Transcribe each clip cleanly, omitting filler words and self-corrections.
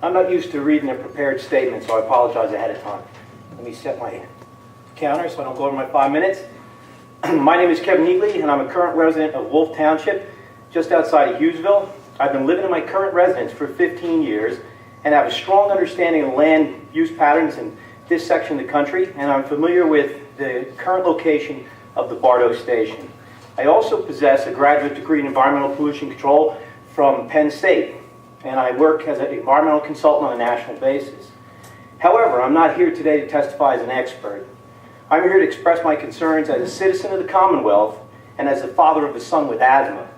I'm not used to reading a prepared statement, so I apologize ahead of time. Let me set my counter so I don't go over my 5 minutes. My name is Kevin Heatley, and I'm a current resident of Wolf Township, just outside of Hughesville. I've been living in my current residence for 15 years, and have a strong understanding of land use patterns in this section of the country, and I'm familiar with the current location of the Barto Station. I also possess a graduate degree in environmental pollution control from Penn State, and I work as an environmental consultant on a national basis. However, I'm not here today to testify as an expert. I'm here to express my concerns as a citizen of the Commonwealth and as the father of a son with asthma.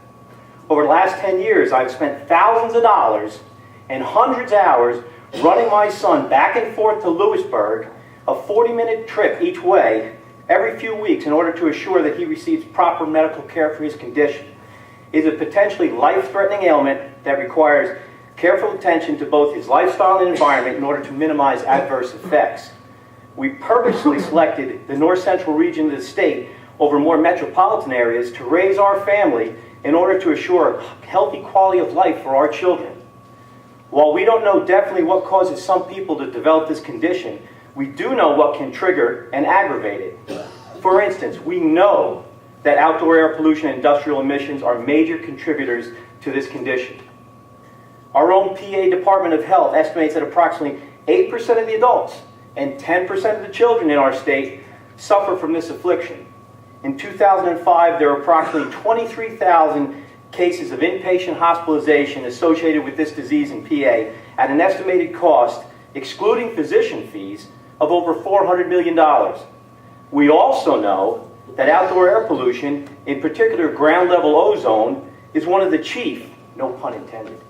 Over the last 10 years, I've spent thousands of dollars and hundreds of hours running my son back and forth to Lewisburg, a 40-minute trip each way, every few weeks in order to assure that he receives proper medical care for his condition. It is a potentially life-threatening ailment that requires careful attention to both his lifestyle and environment in order to minimize adverse effects. We purposely selected the north-central region of the state over more metropolitan areas to raise our family in order to assure healthy quality of life for our children. While we don't know definitely what causes some people to develop this condition, we do know what can trigger and aggravate it. For instance, we know that outdoor air pollution and industrial emissions are major contributors to this condition. Our own PA Department of Health estimates that approximately 8% of the adults and 10% of the children in our state suffer from this affliction. In 2005, there were approximately 23,000 cases of inpatient hospitalization associated with this disease in PA at an estimated cost, excluding physician fees, of over $400 million. We also know that outdoor air pollution, in particular ground level ozone, is one of the chief, no pun intended,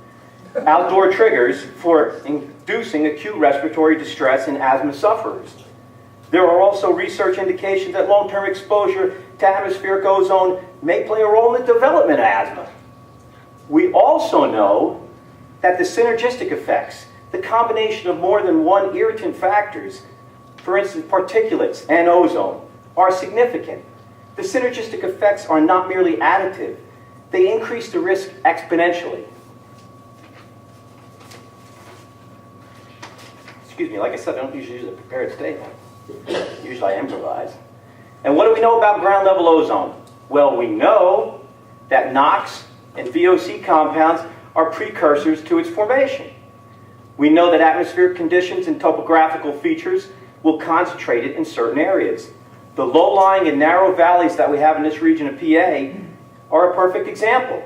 outdoor triggers for inducing acute respiratory distress in asthma sufferers. There are also research indications that long-term exposure to atmospheric ozone may play a role in the development of asthma. We also know that the synergistic effects, the combination of more than one irritant factors, for instance particulates and ozone, are significant. The synergistic effects are not merely additive, they increase the risk exponentially. Excuse me, like I said, I don't usually use a prepared statement. Usually I improvise. And what do we know about ground level ozone? Well, we know that NOx and VOC compounds are precursors to its formation. We know that atmospheric conditions and topographical features will concentrate it in certain areas. The low-lying and narrow valleys that we have in this region of PA are a perfect example.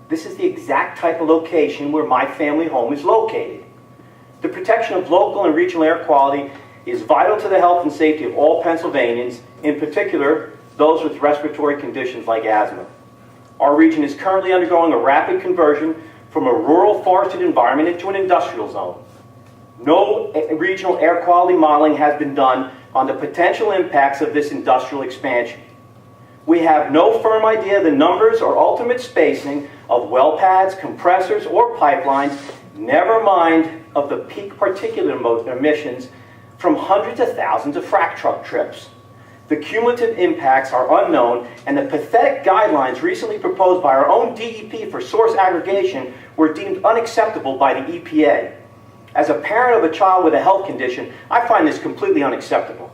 This is the exact type of location where my family home is located. The protection of local and regional air quality is vital to the health and safety of all Pennsylvanians, in particular those with respiratory conditions like asthma. Our region is currently undergoing a rapid conversion from a rural forested environment into an industrial zone. No regional air quality modeling has been done on the potential impacts of this industrial expansion. We have no firm idea of the numbers or ultimate spacing of well pads, compressors, or pipelines, never mind of the peak particulate emissions from hundreds of thousands of frac truck trips. The cumulative impacts are unknown, and the pathetic guidelines recently proposed by our own DEP for source aggregation were deemed unacceptable by the EPA. As a parent of a child with a health condition, I find this completely unacceptable.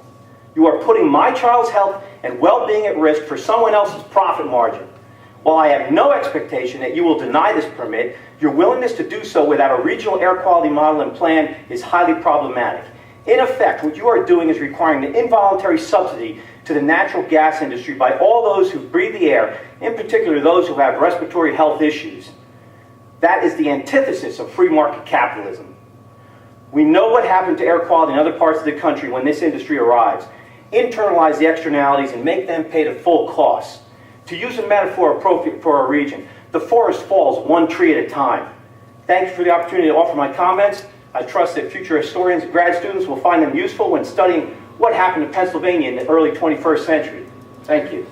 You are putting my child's health and well-being at risk for someone else's profit margin. While I have no expectation that you will deny this permit, your willingness to do so without a regional air quality model and plan is highly problematic. In effect, what you are doing is requiring an involuntary subsidy to the natural gas industry by all those who breathe the air, in particular those who have respiratory health issues. That is the antithesis of free market capitalism. We know what happened to air quality in other parts of the country when this industry arrives. Internalize the externalities and make them pay the full costs. To use a metaphor appropriate for our region, the forest falls one tree at a time. Thank you for the opportunity to offer my comments. I trust that future historians and grad students will find them useful when studying what happened to Pennsylvania in the early 21st century. Thank you.